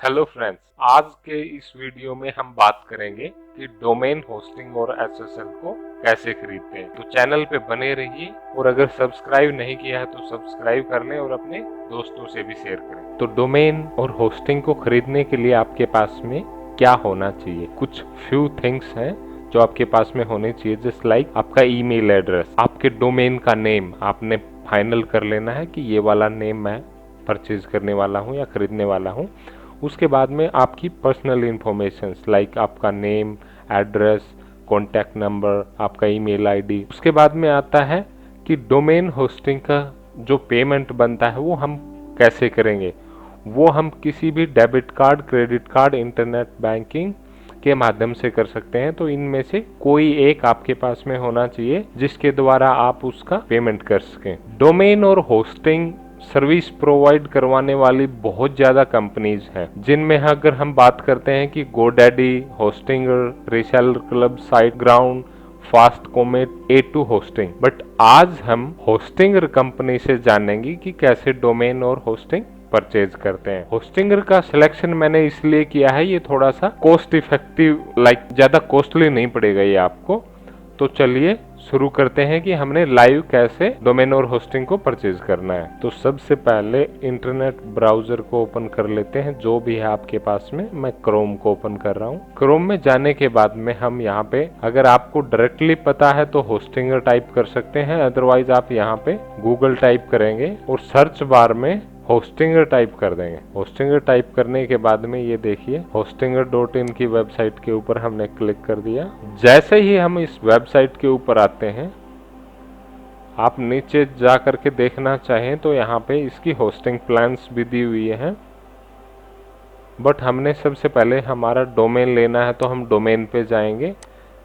Hello friends, आज के इस वीडियो में हम बात करेंगे कि डोमेन होस्टिंग और एसएसएल को कैसे खरीदते हैं। तो चैनल पे बने रहिए और अगर सब्सक्राइब नहीं किया है तो सब्सक्राइब कर लें और अपने दोस्तों से भी शेयर करें। तो डोमेन और होस्टिंग को खरीदने के लिए आपके पास में क्या होना चाहिए, कुछ फ्यू थिंग्स हैं जो आपके पास में होने चाहिए। जस्ट लाइक आपका ईमेल एड्रेस, आपके डोमेन का नेम आपने फाइनल कर लेना है कि ये वाला नेम मैं परचेज करने वाला हूँ या खरीदने वाला हूँ। उसके बाद में आपकी पर्सनल इंफॉर्मेशन लाइक आपका नेम, एड्रेस, कॉन्टैक्ट नंबर, आपका ईमेल आईडी। उसके बाद में आता है कि डोमेन होस्टिंग का जो पेमेंट बनता है वो हम कैसे करेंगे। वो हम किसी भी debit card, credit card, internet banking के माध्यम से कर सकते हैं। तो इनमें से कोई एक आपके पास में होना चाहिए जिसके द्वारा आप उसका पेमेंट कर सकें। डोमेन और होस्टिंग सर्विस प्रोवाइड करवाने वाली बहुत ज़्यादा कंपनीज हैं, जिनमें अगर हम बात करते हैं कि GoDaddy, Hostinger, reseller club, site ground, fast comet, A2 hosting. But आज हम होस्टिंगर कंपनी से जानेंगे कि कैसे डोमेन और होस्टिंग परचेज करते हैं। होस्टिंगर का सिलेक्शन मैंने इसलिए किया है, ये थोड़ा सा कॉस्ट इफेक्टिव, लाइक ज़्यादा कॉस्टली नहीं पड़ेगा ये आपको। तो चलिए शुरू करते हैं कि हमने लाइव कैसे डोमेन और होस्टिंग को परचेज करना है। तो सबसे पहले इंटरनेट ब्राउजर को ओपन कर लेते हैं, जो भी है आपके पास में। मैं क्रोम को ओपन कर रहा हूँ। क्रोम में जाने के बाद में हम यहाँ पे, अगर आपको डायरेक्टली पता है तो होस्टिंगर टाइप कर सकते हैं, अदरवाइज आप यहाँ पे गूगल टाइप करेंगे और सर्च बार में होस्टिंगर टाइप कर देंगे। होस्टिंगर टाइप करने के बाद में ये देखिए hostinger.in की वेबसाइट के ऊपर हमने क्लिक कर दिया। जैसे ही हम इस वेबसाइट के ऊपर आते हैं, आप नीचे जा करके देखना चाहें तो यहाँ पे इसकी होस्टिंग प्लान्स भी दी हुई हैं। बट हमने सबसे पहले हमारा डोमेन लेना है तो हम डोमेन पे जाएंगे,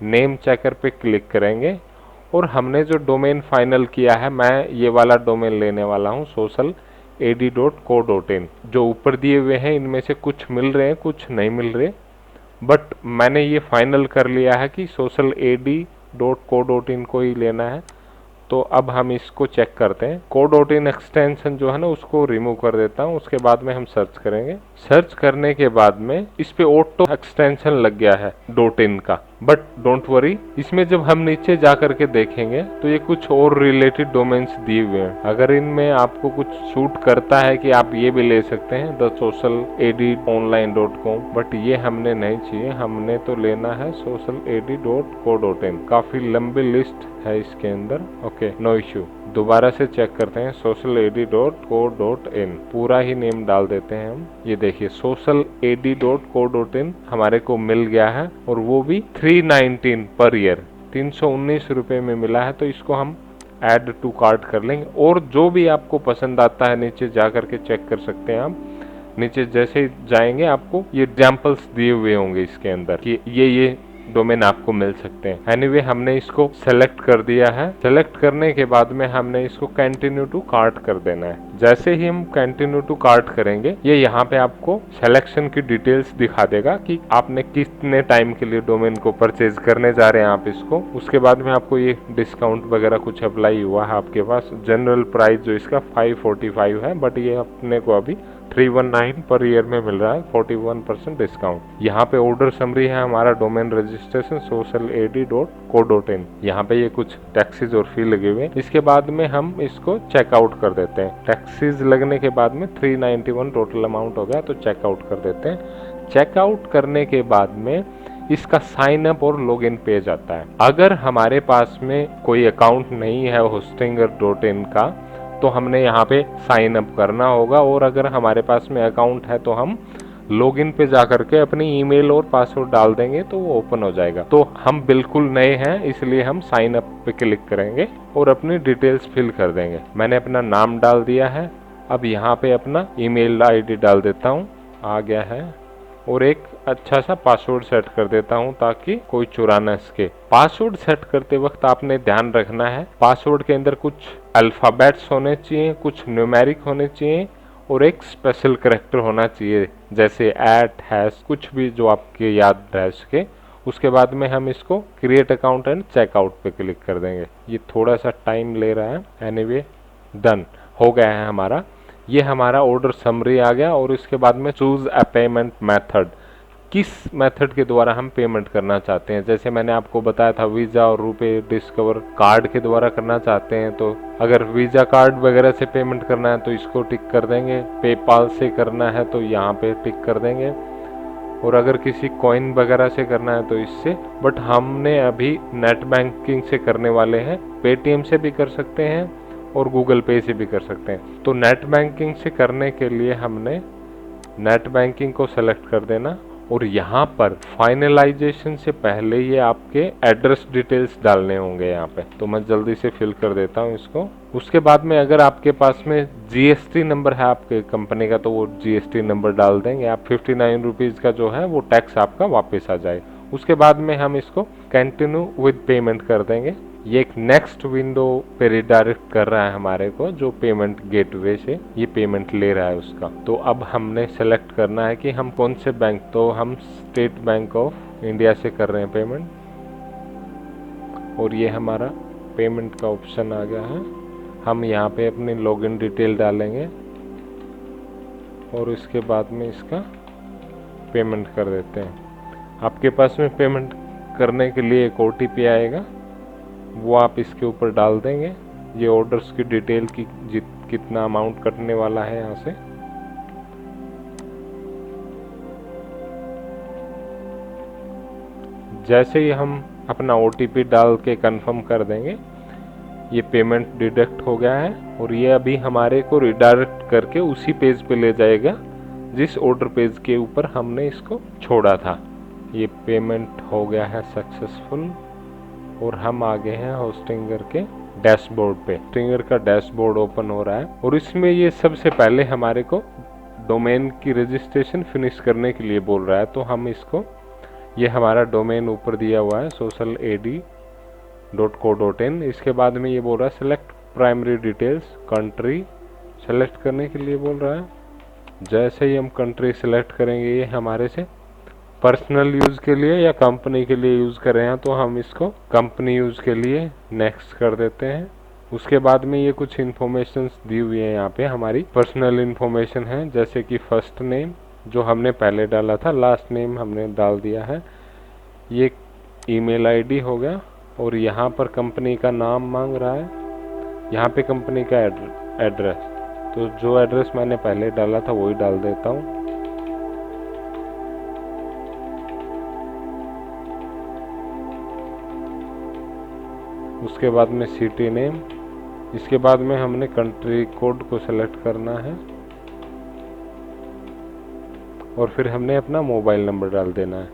नेम चेकर पे क्लिक करेंगे और हमने जो डोमेन फाइनल किया है, मैं ये वाला डोमेन लेने वाला हूँ, socialad.co.in। जो ऊपर दिए हुए हैं इनमें से कुछ मिल रहे हैं, कुछ नहीं मिल रहे, बट मैंने ये फाइनल कर लिया है कि socialad.co.in को ही लेना है। तो अब हम इसको चेक करते हैं। co.in एक्सटेंशन जो है ना उसको रिमूव कर देता हूँ। उसके बाद में हम सर्च करेंगे। सर्च करने के बाद में इस पे ऑटो एक्सटेंशन लग गया है .in का, बट डोंट वरी, इसमें जब हम नीचे जा करके देखेंगे तो ये कुछ और रिलेटेड डोमेन्स दिए हुए हैं। अगर इनमें आपको कुछ सूट करता है कि आप ये भी ले सकते हैं, thesocialad.online.com, बट ये हमने नहीं चाहिए। हमने तो लेना है socialad.co.in। काफी लंबी लिस्ट है इसके अंदर। Okay, no issue. दोबारा से चेक करते हैं socialad.co.in, पूरा ही नेम डाल देते हैं हम। ये देखिए socialad.co.in हमारे को मिल गया है और वो भी 319 पर ईयर, 319 रुपये में मिला है। तो इसको हम ऐड टू कार्ट कर लेंगे और जो भी आपको पसंद आता है नीचे जा करके चेक कर सकते हैं आप। नीचे जैसे ही जाएंगे आपको ये एग्जाम्पल्स दिए हुए होंगे इसके अंदर कि ये डोमेन आपको मिल सकते हैं। एनीवे हमने इसको सेलेक्ट कर दिया है। सेलेक्ट करने के बाद में हमने इसको कंटिन्यू टू कार्ट कर देना है। जैसे ही हम कंटिन्यू टू कार्ट करेंगे, ये यहाँ पे आपको सिलेक्शन की डिटेल्स दिखा देगा कि आपने कितने टाइम के लिए डोमेन को परचेज करने जा रहे हैं आप इसको। उसके बाद में आपको ये डिस्काउंट वगैरह कुछ अप्लाई हुआ है आपके पास। जनरल प्राइस जो इसका 545 है, बट ये अपने को अभी 319 पर ईयर में मिल रहा है, 41% डिस्काउंट। यहाँ पे ऑर्डर समरी है हमारा डोमेन रजिस्ट्रेशन socialad.co.in। यहाँ पे ये कुछ टैक्सेस और फी लगे हुए हैं। इसके बाद में हम इसको चेकआउट कर देते हैं। टैक्सेस लगने के बाद में 391 टोटल अमाउंट हो गया, तो चेकआउट कर देते हैं। चेकआउट करने के बाद में इसका साइन अप और लॉगिन पेज आता है। अगर हमारे पास में कोई अकाउंट नहीं है hostinger.in का, तो हमने यहाँ पे साइन अप करना होगा, और अगर हमारे पास में अकाउंट है तो हम लॉगिन पे जा करके अपनी ईमेल और पासवर्ड डाल देंगे तो वो ओपन हो जाएगा। तो हम बिल्कुल नए हैं, इसलिए हम साइन अप पे क्लिक करेंगे और अपनी डिटेल्स फिल कर देंगे। मैंने अपना नाम डाल दिया है। अब यहाँ पे अपना ईमेल आईडी डाल देता हूँ, आ गया है, और एक अच्छा सा पासवर्ड सेट कर देता हूं ताकि कोई चुरा न सके। पासवर्ड सेट करते वक्त आपने ध्यान रखना है, पासवर्ड के अंदर कुछ अल्फाबेट्स होने चाहिए, कुछ न्यूमेरिक होने चाहिए और एक स्पेशल कैरेक्टर होना चाहिए, जैसे @ हैश, कुछ भी जो आपके याद रह सके। उसके बाद में हम इसको क्रिएट अकाउंट एंड चेकआउट पे क्लिक कर देंगे। ये थोड़ा सा टाइम ले रहा है। एनीवे, डन हो गया है हमारा। ये हमारा ऑर्डर समरी आ गया। और इसके बाद में चूज अ पेमेंट मेथड, किस मेथड के द्वारा हम पेमेंट करना चाहते हैं। जैसे मैंने आपको बताया था वीज़ा और रुपे डिस्कवर कार्ड के द्वारा करना चाहते हैं, तो अगर वीज़ा कार्ड वगैरह से पेमेंट करना है तो इसको टिक कर देंगे। पेपाल से करना है तो यहाँ पे टिक कर देंगे। और अगर किसी कॉइन वगैरह से करना है तो इससे, बट हमने अभी नेट बैंकिंग से करने वाले हैं। पेटीएम से भी कर सकते हैं और गूगल पे से भी कर सकते हैं। तो नेट बैंकिंग से करने के लिए हमने नेट बैंकिंग को सेलेक्ट कर देना और यहाँ पर फाइनलाइजेशन से पहले ये आपके एड्रेस डिटेल्स डालने होंगे यहाँ पे। तो मैं जल्दी से फिल कर देता हूँ इसको। उसके बाद में अगर आपके पास में जीएसटी नंबर है आपके कंपनी का तो वो जीएसटी नंबर डाल देंगे आप। 59 रुपीज़ का जो है वो टैक्स आपका वापस आ जाए। उसके बाद में हम इसको कंटिन्यू विद पेमेंट कर देंगे। ये एक नेक्स्ट विंडो पे रिडायरेक्ट कर रहा है हमारे को, जो पेमेंट गेटवे से ये पेमेंट ले रहा है उसका। तो अब हमने सेलेक्ट करना है कि हम कौन से बैंक, तो हम स्टेट बैंक ऑफ इंडिया से कर रहे हैं पेमेंट। और ये हमारा पेमेंट का ऑप्शन आ गया है। हम यहाँ पे अपनी लॉगिन डिटेल डालेंगे और इसके बाद में इसका पेमेंट कर देते हैं। आपके पास में पेमेंट करने के लिए एक OTP आएगा, वो आप इसके ऊपर डाल देंगे। ये ऑर्डर्स की डिटेल की कितना अमाउंट कटने वाला है यहाँ से। जैसे ही हम अपना OTP डाल के कंफर्म कर देंगे, ये पेमेंट डिडक्ट हो गया है और ये अभी हमारे को रिडायरेक्ट करके उसी पेज पे ले जाएगा जिस ऑर्डर पेज के ऊपर हमने इसको छोड़ा था। ये पेमेंट हो गया है सक्सेसफुल और हम आ गए हैं होस्टिंगर के डैशबोर्ड पे। होस्टिंगर का डैशबोर्ड ओपन हो रहा है और इसमें ये सबसे पहले हमारे को डोमेन की रजिस्ट्रेशन फिनिश करने के लिए बोल रहा है। तो हम इसको, ये हमारा डोमेन ऊपर दिया हुआ है socialad.co.in। इसके बाद में ये बोल रहा है select primary details, country select करने के लिए बोल रहा है। जैसे ही हम कंट्री सेलेक्ट करेंगे, ये हमारे से पर्सनल यूज़ के लिए या कंपनी के लिए यूज़ कर रहे हैं, तो हम इसको कंपनी यूज़ के लिए नेक्स्ट कर देते हैं। उसके बाद में ये कुछ इन्फॉर्मेशंस दी हुई है यहाँ पे, हमारी पर्सनल इन्फॉर्मेशन है, जैसे कि फर्स्ट नेम जो हमने पहले डाला था, लास्ट नेम हमने डाल दिया है, ये ईमेल आईडी हो गया और यहाँ पर कंपनी का नाम मांग रहा है, यहाँ पे कंपनी का एड्रेस। तो जो एड्रेस मैंने पहले डाला था वही डाल देता हूँ। उसके बाद में सिटी नेम, इसके बाद में हमने कंट्री कोड को सेलेक्ट करना है और फिर हमने अपना मोबाइल नंबर डाल देना है।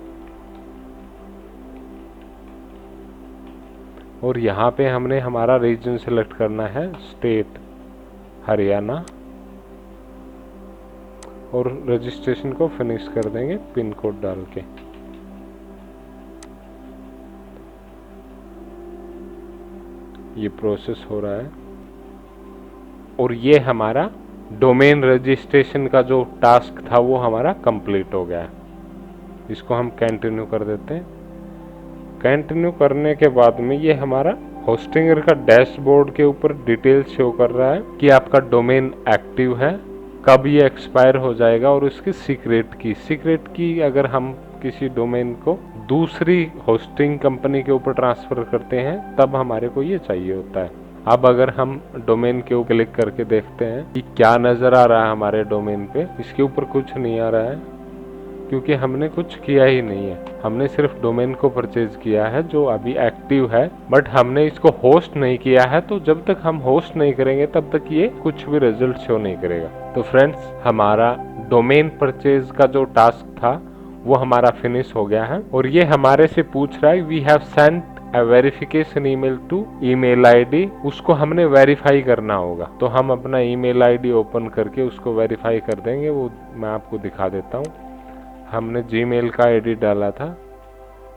और यहाँ पे हमने हमारा रीजन सेलेक्ट करना है, स्टेट हरियाणा, और रजिस्ट्रेशन को फिनिश कर देंगे पिन कोड डाल के। ये प्रोसेस हो रहा है और ये हमारा डोमेन रजिस्ट्रेशन का जो टास्क था वो हमारा कंप्लीट हो गया है। इसको हम कंटिन्यू कर देते हैं। कंटिन्यू करने के बाद में ये हमारा होस्टिंगर का डैशबोर्ड के ऊपर डिटेल शो कर रहा है कि आपका डोमेन एक्टिव है, कब ये एक्सपायर हो जाएगा और उसकी सीक्रेट की अगर हम किसी डोमेन को दूसरी होस्टिंग कंपनी के ऊपर ट्रांसफर करते हैं तब हमारे को ये चाहिए होता है। अब अगर हम डोमेन के ऊपर क्लिक करके देखते हैं कि क्या नज़र आ रहा है हमारे डोमेन पे, इसके ऊपर कुछ नहीं आ रहा है क्योंकि हमने कुछ किया ही नहीं है। हमने सिर्फ डोमेन को परचेज किया है जो अभी एक्टिव है, बट हमने इसको होस्ट नहीं किया है। तो जब तक हम होस्ट नहीं करेंगे तब तक ये कुछ भी रिजल्ट शो नहीं करेगा। तो फ्रेंड्स, हमारा डोमेन परचेज का जो टास्क था वो हमारा फिनिश हो गया है और ये हमारे से पूछ रहा है we have sent a verification email to email ID, उसको हमने वेरीफाई करना होगा। तो हम अपना ईमेल आईडी ओपन करके उसको वेरीफाई कर देंगे। वो मैं आपको दिखा देता हूँ। हमने जीमेल का आईडी डाला था,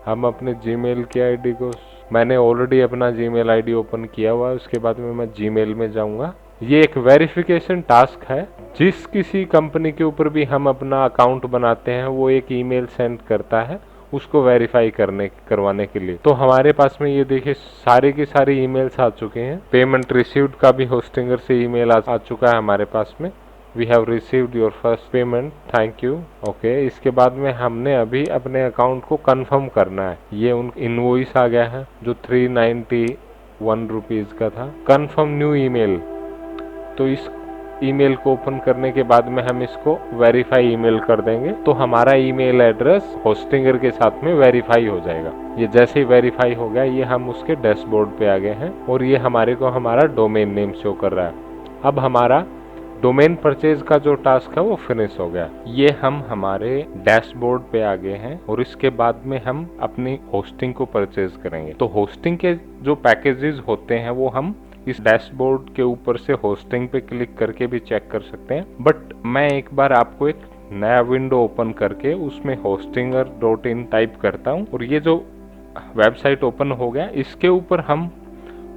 हम अपने जीमेल की आईडी को, मैंने ऑलरेडी अपना जीमेल आईडी ओपन किया हुआ है। उसके बाद में मैं जीमेल में जाऊँगा। ये एक वेरिफिकेशन टास्क है। जिस किसी कंपनी के ऊपर भी हम अपना अकाउंट बनाते हैं वो एक ईमेल सेंड करता है उसको वेरीफाई करवाने के लिए। तो हमारे पास में ये देखिए सारे के सारे ईमेल्स आ चुके हैं। पेमेंट रिसीव्ड का भी होस्टिंगर से ईमेल आ चुका है हमारे पास में। We have received your first payment, thank you. Okay, इसके बाद में हमने अभी अपने अकाउंट को कंफर्म करना है। ये उन इनवॉइस आ गया है जो 391 रुपीज़ का था। कंफर्म न्यू ईमेल, तो इस ईमेल को ओपन करने के बाद में हम इसको वेरीफाई ईमेल कर देंगे, तो हमारा ईमेल एड्रेस होस्टिंगर के साथ में वेरीफाई हो जाएगा। ये जैसे ही वेरीफाई हो गया, ये हम उसके डैशबोर्ड पे आ गए हैं और ये हमारे को हमारा डोमेन नेम शो कर रहा है। अब हमारा डोमेन परचेज का जो टास्क है वो फिनिश हो गया। ये हम हमारे डैशबोर्ड पे आ गए हैं और इसके बाद में हम अपनी होस्टिंग को परचेज करेंगे। तो होस्टिंग के जो पैकेजेस होते हैं वो हम इस डैशबोर्ड के ऊपर से होस्टिंग पे क्लिक करके भी चेक कर सकते हैं, बट मैं एक बार आपको एक नया विंडो ओपन करके उसमें hostinger.in टाइप करता हूँ और ये जो वेबसाइट ओपन हो गया, इसके ऊपर हम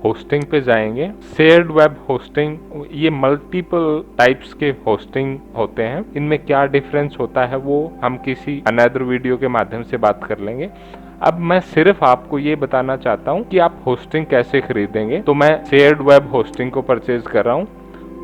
होस्टिंग पे जाएंगे। शेयर्ड वेब होस्टिंग, ये मल्टीपल टाइप्स के होस्टिंग होते हैं। इनमें क्या डिफरेंस होता है वो हम किसी अनदर वीडियो के माध्यम से बात कर लेंगे। अब मैं सिर्फ आपको ये बताना चाहता हूँ कि आप होस्टिंग कैसे खरीदेंगे। तो मैं शेयर्ड वेब होस्टिंग को परचेज कर रहा हूँ,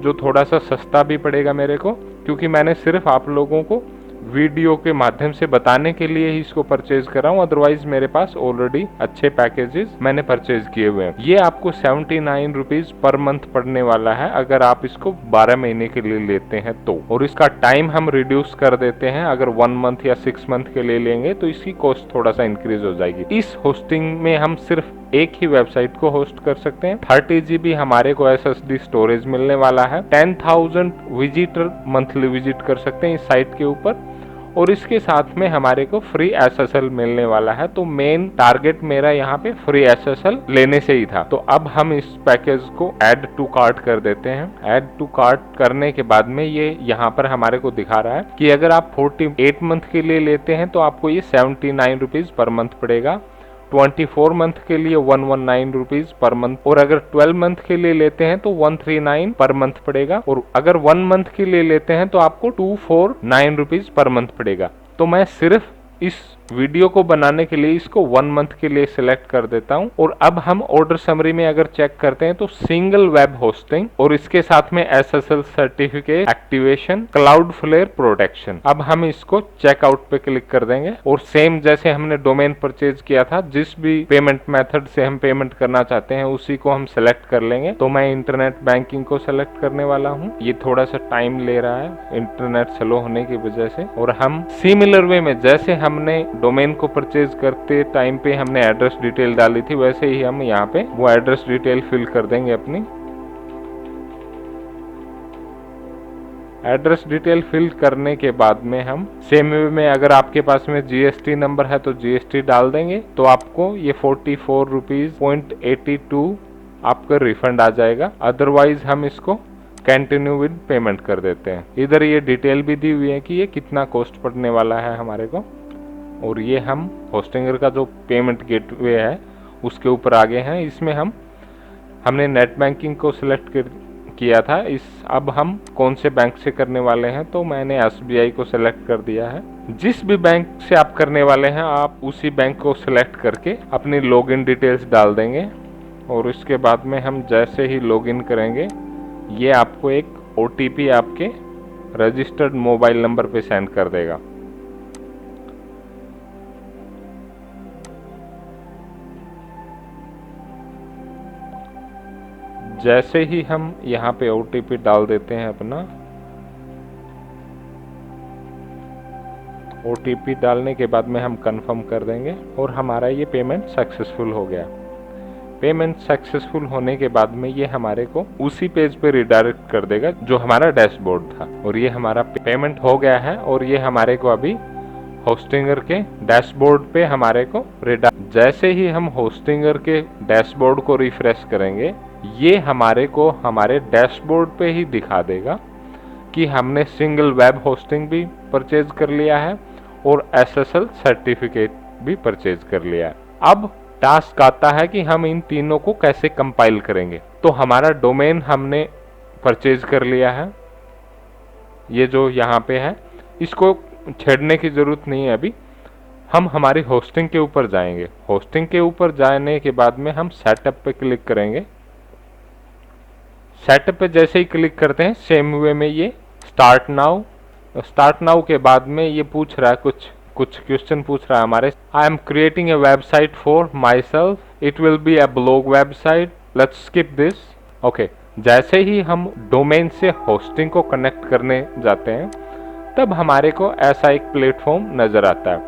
जो थोड़ा सा सस्ता भी पड़ेगा मेरे को, क्योंकि मैंने सिर्फ आप लोगों को वीडियो के माध्यम से बताने के लिए ही इसको परचेज कर रहा हूँ। अदरवाइज मेरे पास ऑलरेडी अच्छे पैकेजेस मैंने परचेज किए हुए हैं। ये आपको 79 रुपीज पर मंथ पड़ने वाला है अगर आप इसको 12 महीने के लिए लेते हैं तो, और इसका टाइम हम रिड्यूस कर देते हैं। अगर 1 मंथ या 6 मंथ के लिए लेंगे तो इसकी कॉस्ट थोड़ा सा इंक्रीज हो जाएगी। इस होस्टिंग में हम सिर्फ एक ही वेबसाइट को होस्ट कर सकते हैं। 30 GB हमारे को SSD स्टोरेज मिलने वाला है। 10,000 विजिटर मंथली विजिट कर सकते हैं इस साइट के ऊपर, और इसके साथ में हमारे को फ्री SSL मिलने वाला है। तो मेन टारगेट मेरा यहाँ पे फ्री SSL लेने से ही था। तो अब हम इस पैकेज को ऐड टू कार्ट कर देते हैं। ऐड टू कार्ट करने के बाद में ये यहाँ पर हमारे को दिखा रहा है कि अगर आप 48 मंथ के लिए लेते हैं तो आपको ये 79 रुपीज पर मंथ पड़ेगा। 24 मंथ के लिए 119 रुपीज पर मंथ, और अगर 12 मंथ के लिए लेते हैं तो 139 पर मंथ पड़ेगा, और अगर 1 मंथ के लिए लेते हैं तो आपको 249 रुपीज पर मंथ पड़ेगा। तो मैं सिर्फ इस वीडियो को बनाने के लिए इसको 1 मंथ के लिए सिलेक्ट कर देता हूं। और अब हम ऑर्डर समरी में अगर चेक करते हैं तो सिंगल वेब होस्टिंग और इसके साथ में SSL certificate activation, Cloudflare protection. अब हम इसको चेकआउट पे क्लिक कर देंगे और सेम जैसे हमने डोमेन परचेज किया था, जिस भी पेमेंट मेथड से हम पेमेंट करना चाहते हैं उसी को हम सेलेक्ट कर लेंगे। तो मैं इंटरनेट बैंकिंग को सेलेक्ट करने वाला हूँ। ये थोड़ा सा टाइम ले रहा है इंटरनेट स्लो होने की वजह से। और हम सिमिलर वे में जैसे हमने डोमेन को परचेज करते टाइम पे हमने एड्रेस डिटेल डाली थी, वैसे ही हम यहाँ पे वो एड्रेस डिटेल फिल कर देंगे अपनी। एड्रेस डिटेल फिल करने के बाद में हम सेम वे में अगर आपके पास में GST नंबर है तो GST डाल देंगे, तो आपको ये 44 रुपीज 0.82 आपका रिफंड आ जाएगा। अदरवाइज हम इसको कंटिन्यू विद पेमेंट कर देते हैं। इधर ये डिटेल भी दी हुई है कि ये कितना कॉस्ट पड़ने वाला है हमारे को। और ये हम होस्टिंगर का जो पेमेंट गेटवे है उसके ऊपर आ गए हैं। इसमें हमने नेट बैंकिंग को सिलेक्ट किया था। अब हम कौन से बैंक से करने वाले हैं, तो मैंने SBI को सिलेक्ट कर दिया है। जिस भी बैंक से आप करने वाले हैं आप उसी बैंक को सिलेक्ट करके अपनी लॉगिन डिटेल्स डाल देंगे, और इसके बाद में हम जैसे ही लॉगिन करेंगे ये आपको एक OTP आपके रजिस्टर्ड मोबाइल नंबर पे सेंड कर देगा। जैसे ही हम यहाँ पे OTP डाल देते हैं अपना, OTP डालने के बाद में हम कंफर्म कर देंगे और हमारा ये पेमेंट सक्सेसफुल हो गया। पेमेंट सक्सेसफुल होने के बाद में ये हमारे को उसी पेज पे रिडायरेक्ट कर देगा जो हमारा डैशबोर्ड था, और ये हमारा पेमेंट हो गया है। और ये हमारे को अभी होस्टिंगर के डैशबोर्ड पे हमारे को जैसे ही हम होस्टिंगर के डैशबोर्ड को रिफ्रेश करेंगे ये हमारे को हमारे डैशबोर्ड पे ही दिखा देगा कि हमने सिंगल वेब होस्टिंग भी परचेज कर लिया है और SSL सर्टिफिकेट भी परचेज कर लिया है। अब टास्क आता है कि हम इन तीनों को कैसे कंपाइल करेंगे। तो हमारा डोमेन हमने परचेज कर लिया है, ये जो यहाँ पे है, इसको छेड़ने की जरूरत नहीं है अभी। हम हमारी होस्टिंग के ऊपर जाएंगे। होस्टिंग के ऊपर जाने के बाद में हम सेटअप पे क्लिक करेंगे। सेटअप पे जैसे ही क्लिक करते हैं सेम वे में ये स्टार्ट नाउ के बाद में ये पूछ रहा है कुछ क्वेश्चन पूछ रहा है हमारे। I am creating a website for my self, it will be A blog website, let's skip this. Okay, जैसे ही हम डोमेन से होस्टिंग को कनेक्ट करने जाते हैं तब हमारे को ऐसा एक प्लेटफॉर्म नजर आता है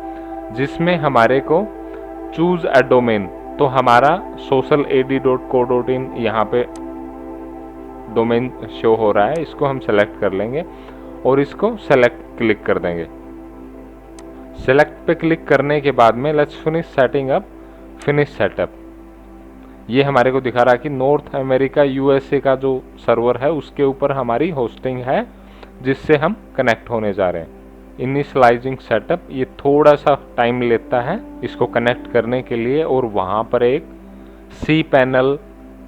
जिसमें हमारे को चूज अ डोमेन, तो हमारा socialad.co.in यहाँ पे डोमेन शो हो रहा है, इसको हम सेलेक्ट कर लेंगे और इसको सेलेक्ट क्लिक कर देंगे। सेलेक्ट पे क्लिक करने के बाद में let's finish setting up, finish setup. ये हमारे को दिखा रहा है कि नॉर्थ अमेरिका यूएसए का जो सर्वर है उसके ऊपर हमारी होस्टिंग है जिससे हम कनेक्ट होने जा रहे हैं। इनिशियलाइजिंग सेटअप, ये थोड़ा सा टाइम लेता है इसको कनेक्ट करने के लिए और वहाँ पर एक सी पैनल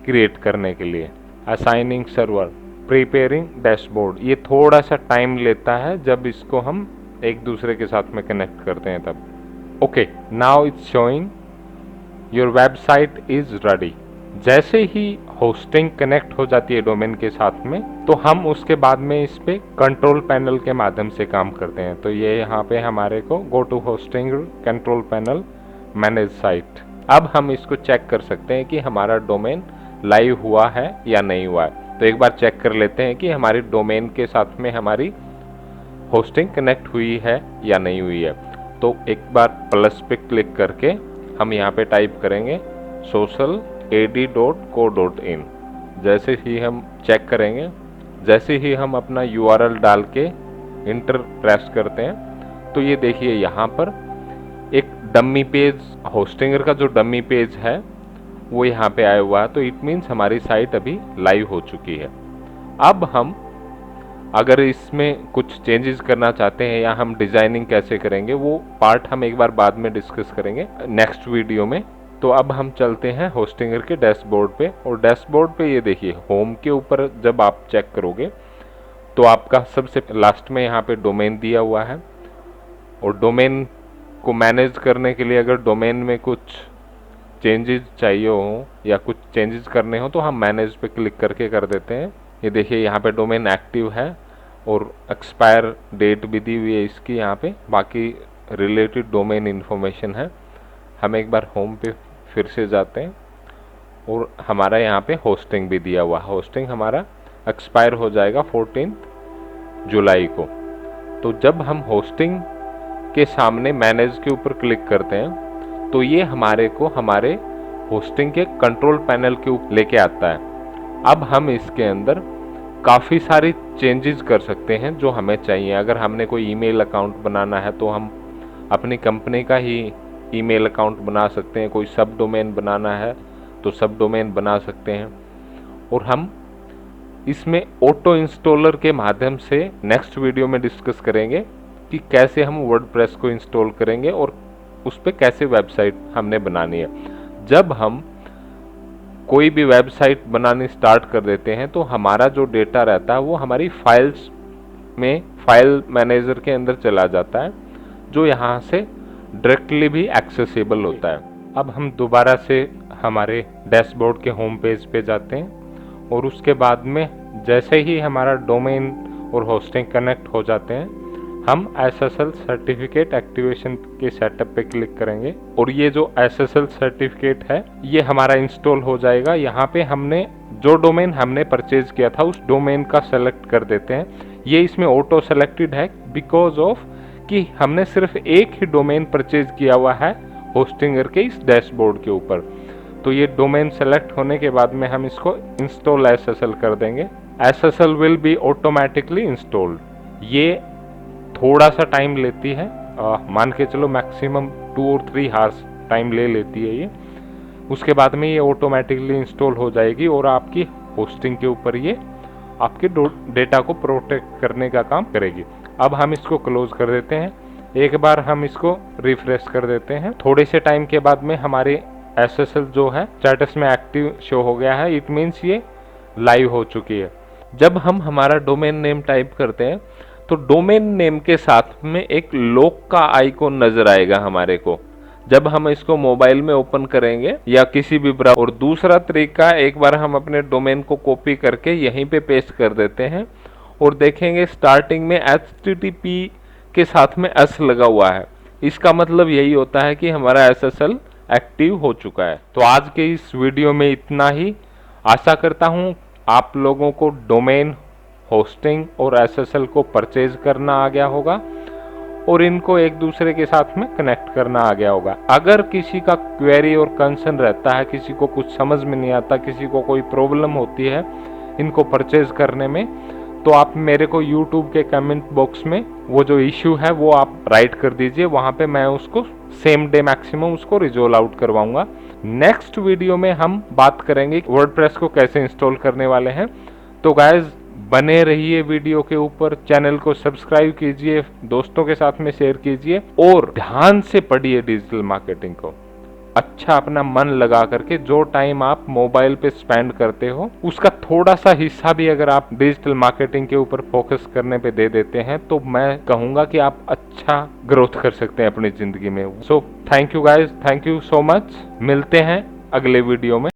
क्रिएट करने के लिए। असाइनिंग सर्वर, प्रिपेयरिंग डैशबोर्ड, ये थोड़ा सा टाइम लेता है जब इसको हम एक दूसरे के साथ में कनेक्ट करते हैं तब। Okay, now it's showing your website is ready. जैसे ही होस्टिंग कनेक्ट हो जाती है डोमेन के साथ में तो हम उसके बाद में इस पे कंट्रोल पैनल के माध्यम से काम करते हैं। तो ये यहाँ पे हमारे को go to hosting, control panel, manage site. अब हम इसको चेक कर सकते हैं कि हमारा डोमेन लाइव हुआ है या नहीं हुआ है। तो एक बार चेक कर लेते हैं कि हमारी डोमेन के साथ में हमारी होस्टिंग कनेक्ट हुई है या नहीं हुई है। तो एक बार प्लस पे क्लिक करके हम यहाँ पे टाइप करेंगे socialad.co.in। जैसे ही हम चेक करेंगे, जैसे ही हम अपना URL डाल के इंटर प्रेस करते हैं तो ये देखिए यहाँ पर एक डमी पेज, होस्टिंगर का जो डमी पेज है वो यहाँ पे आया हुआ है। तो इट मीन्स हमारी साइट अभी लाइव हो चुकी है। अब हम अगर इसमें कुछ चेंजेस करना चाहते हैं या हम डिजाइनिंग कैसे करेंगे वो पार्ट हम एक बार बाद में डिस्कस करेंगे नेक्स्ट वीडियो में। तो अब हम चलते हैं होस्टिंगर के डैशबोर्ड पे, और डैशबोर्ड पे ये देखिए होम के ऊपर जब आप चेक करोगे तो आपका सबसे लास्ट में यहाँ पे डोमेन दिया हुआ है। और डोमेन को मैनेज करने के लिए अगर डोमेन में कुछ चेंजेस चाहिए हो या कुछ चेंजेस करने हो तो हम मैनेज पे क्लिक करके कर देते हैं। ये देखिए यहाँ पे डोमेन एक्टिव है और एक्सपायर डेट भी दी हुई है इसकी यहाँ पे, बाकी रिलेटेड डोमेन इंफॉर्मेशन है। हम एक बार होम पे फिर से जाते हैं और हमारा यहाँ पे होस्टिंग भी दिया हुआ है। होस्टिंग हमारा एक्सपायर हो जाएगा 14 जुलाई को। तो जब हम होस्टिंग के सामने मैनेज के ऊपर क्लिक करते हैं तो ये हमारे को हमारे होस्टिंग के कंट्रोल पैनल के ऊपर लेके आता है। अब हम इसके अंदर काफ़ी सारी चेंजेस कर सकते हैं जो हमें चाहिए। अगर हमने कोई ईमेल अकाउंट बनाना है तो हम अपनी कंपनी का ही ईमेल अकाउंट बना सकते हैं। कोई सब डोमेन बनाना है तो सब डोमेन बना सकते हैं। और हम इसमें ऑटो इंस्टॉलर के माध्यम से नेक्स्ट वीडियो में डिस्कस करेंगे कि कैसे हम वर्डप्रेस को इंस्टॉल करेंगे और उस पर कैसे वेबसाइट हमने बनानी है। जब हम कोई भी वेबसाइट बनानी स्टार्ट कर देते हैं तो हमारा जो डेटा रहता है वो हमारी फाइल्स में फाइल मैनेजर के अंदर चला जाता है जो यहाँ से डायरेक्टली भी एक्सेसिबल होता है। अब हम दोबारा से हमारे डैशबोर्ड के होम पेज पे जाते हैं और उसके बाद में जैसे ही हमारा डोमेन और होस्टिंग कनेक्ट हो जाते हैं हम SSL सर्टिफिकेट एक्टिवेशन के सेटअप पे क्लिक करेंगे और ये जो SSL सर्टिफिकेट है ये हमारा इंस्टॉल हो जाएगा। यहाँ पे हमने जो डोमेन हमने परचेज किया था उस डोमेन का सेलेक्ट कर देते हैं। ये इसमें ऑटो सेलेक्टेड है बिकॉज ऑफ कि हमने सिर्फ एक ही डोमेन परचेज किया हुआ है होस्टिंगर के इस डैशबोर्ड के ऊपर। तो ये डोमेन सेलेक्ट होने के बाद में हम इसको इंस्टॉल SSL कर देंगे। SSL will be automatically installed. ये थोड़ा सा टाइम लेती है, मान के चलो मैक्सिमम 2 और 3 आवर्स टाइम ले लेती है ये। उसके बाद में ये ऑटोमेटिकली इंस्टॉल हो जाएगी और आपकी होस्टिंग के ऊपर ये आपके डेटा को प्रोटेक्ट करने का काम करेगी। अब हम इसको क्लोज कर देते हैं। एक बार हम इसको रिफ्रेश कर देते हैं। थोड़े से टाइम के बाद में हमारे SSL जो है स्टेटस में एक्टिव शो हो गया है। इट मीन्स ये लाइव हो चुकी है। जब हम हमारा डोमेन नेम टाइप करते हैं तो डोमेन नेम के साथ में एक लॉक का आइकॉन नजर आएगा हमारे को जब हम इसको मोबाइल में ओपन करेंगे या किसी भी ब्राउज़र। और दूसरा तरीका, एक बार हम अपने डोमेन को कॉपी करके यहीं पे पेस्ट कर देते हैं और देखेंगे स्टार्टिंग में HTTP के साथ में S लगा हुआ है। इसका मतलब यही होता है कि हमारा SSL एक्टिव हो चुका है। तो आज के इस वीडियो में इतना ही। आशा करता हूँ आप लोगों को डोमेन होस्टिंग और SSL को परचेज करना आ गया होगा और इनको एक दूसरे के साथ में कनेक्ट करना आ गया होगा। अगर किसी का क्वेरी और कंसर्न रहता है, किसी को कुछ समझ में नहीं आता, किसी को कोई प्रॉब्लम होती है इनको परचेज करने में, तो आप मेरे को YouTube के कमेंट बॉक्स में वो जो इश्यू है वो आप राइट कर दीजिए। वहाँ पे मैं उसको सेम डे मैक्सिमम उसको रिजोल्व आउट करवाऊंगा। नेक्स्ट वीडियो में हम बात करेंगे वर्डप्रेस को कैसे इंस्टॉल करने वाले हैं। तो गाइज बने रहिए वीडियो के ऊपर, चैनल को सब्सक्राइब कीजिए, दोस्तों के साथ में शेयर कीजिए और ध्यान से पढ़िए डिजिटल मार्केटिंग को। अच्छा अपना मन लगा करके जो टाइम आप मोबाइल पे स्पेंड करते हो उसका थोड़ा सा हिस्सा भी अगर आप डिजिटल मार्केटिंग के ऊपर फोकस करने पे दे देते हैं तो मैं कहूंगा कि आप अच्छा ग्रोथ कर सकते हैं अपनी जिंदगी में। So thank you guys, thank you so much. मिलते हैं अगले वीडियो में।